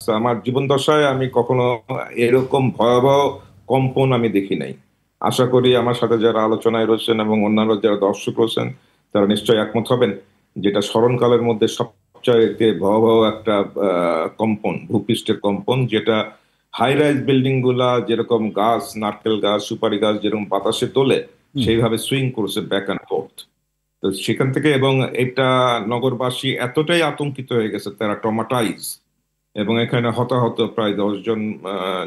আমার জীবন দশায় আমি কখনো এরকম ভয়াবহ কম্পন আমি দেখি নাই। আশা করি আমার সাথে যারা আলোচনায় রয়েছেন এবং অন্যান্য যারা দর্শক রয়েছেন তারা নিশ্চয়ই একমত হবেন, যেটা স্মরণকালের মধ্যে সবচাইতে ভয়াবহ একটা কম্পন, ভূপৃষ্ঠের কম্পন, যেটা হাই রাইজ বিল্ডিং গুলা যেরকম গাছ, নারকেল গাছ, সুপারি গাছ যেরকম বাতাসে তোলে হুম। সেইভাবে সুইং করেছে ব্যাক অ্যান্ড ফোর্থ। তো সেখান থেকে এবং এটা নগরবাসী এতটাই আতঙ্কিত হয়ে গেছে, তারা ট্রমাটাইজ, এবং এখানে হতাহত প্রায় 10 জন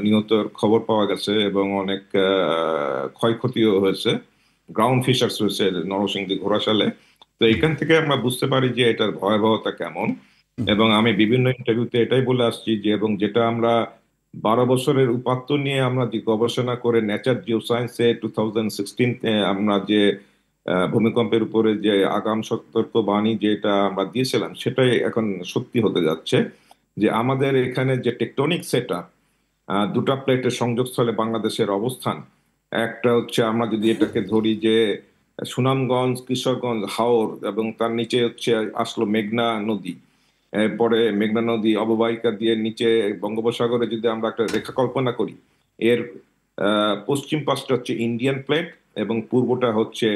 নিহতের খবর পাওয়া গেছে এবং অনেক ক্ষয়ক্ষতিও হয়েছে। গ্রাউন্ড ফিশার্স হয়েছে নরসিংদী ঘোড়াশালে। তো হুম। এখান থেকে আমরা বুঝতে পারি যে এটার ভয়াবহতা কেমন। হুম। এবং আমি বিভিন্ন ইন্টারভিউতে এটাই বলে আসছি যে, এবং যেটা আমরা 12 বছরের উপাত্ত নিয়ে আমরা যে গবেষণা করে নেচার জিও সায়েন্সে 2016 আমরা যে ভূমিকম্পের উপরে যে আগাম সতর্ক বাণী যেটা আমরা দিয়েছিলাম, সেটাই এখন সত্যি হতে যাচ্ছে। যে আমাদের এখানে যে টেকটনিক সেটআপ, দুটা প্লেটের সংযোগস্থলে বাংলাদেশের অবস্থান। একটা হচ্ছে আমরা যদি এটাকে ধরি যে সুনামগঞ্জ, কিশোরগঞ্জ, হাওর, এবং তার নিচে হচ্ছে আসলো মেঘনা নদী। এরপরে মেঘনা নদী অববাহিকা দিয়ে নিচে বঙ্গোপসাগরে যদি আমরা একটা রেখা কল্পনা করি, এর পশ্চিম পাশটা হচ্ছে ইন্ডিয়ান প্লেট এবং পূর্বটা হচ্ছে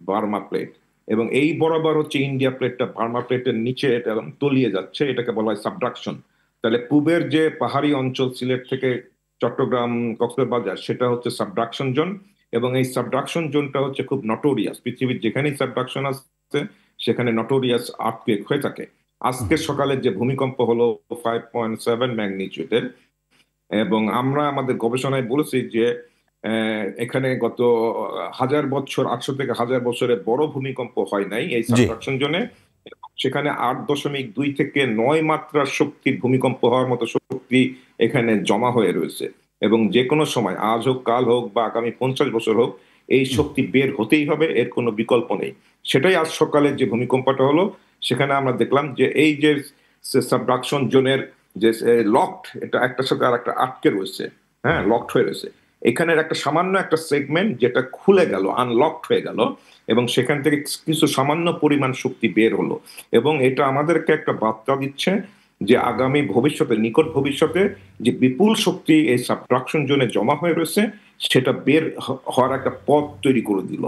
বার্মা প্লেট। এবং এই বরাবর হচ্ছে ইন্ডিয়া প্লেটটা বার্মা প্লেটের নিচে এটা তলিয়ে যাচ্ছে, এটাকে বলা হয় সাবডাকশন। তাহলে পূবের যে পাহাড়ি অঞ্চল সিলেট থেকে চট্টগ্রাম, কক্সবাজার, সেটা হচ্ছে সাবডাকশন জোন। এবং এই সাবডাকশন জোনটা হচ্ছে খুব নটোরিয়াস, পৃথিবীর যেখানেই সাবডাকশন আছে সেখানে নটোরিয়াস আর্থকুয়েক হয়ে থাকে। হুম। আজকে সকালে যে ভূমিকম্প হলো 5.7 ম্যাগনিটিউডের, এবং আমরা আমাদের গবেষণায় বলেছি যে এখানে গত 1000 বছর, 800 থেকে 1000 বছরে বড় ভূমিকম্প হয় নাই এই জি। সাবডাকশন জোনে। সেখানে 8.2 থেকে 9 মাত্রার শক্তির ভূমিকম্প হওয়ার মতো শক্তি এখানে জমা হয়ে রয়েছে। এবং যে কোনো সময়, আজ হোক, কাল হোক, বা আগামী 50 বছর হোক, এই হুম। শক্তি বের হতেই হবে, এর কোনো বিকল্প নেই। সেটাই আজ সকালে যে ভূমিকম্পটা হলো, সেখানে আমরা দেখলাম যে এই যে সাবডাকশন জোনের যে লকড, এটা একটার সাথে আর একটা আটকে রয়েছে। হ্যাঁ, লকড হয়ে রয়েছে। এখানের একটা সামান্য একটা সেগমেন্ট যেটা খুলে গেল, আনলকড হয়ে গেল, এবং সেখান থেকে কিছু সামান্য পরিমাণ শক্তি বের হলো। এবং এটা আমাদেরকে একটা বার্তা দিচ্ছে যে আগামী ভবিষ্যতে, নিকট ভবিষ্যতে, যে বিপুল শক্তি এই সাবট্রাকশন জোনে জমা হয়ে রয়েছে, সেটা বের হওয়ার একটা পথ তৈরি করে দিল।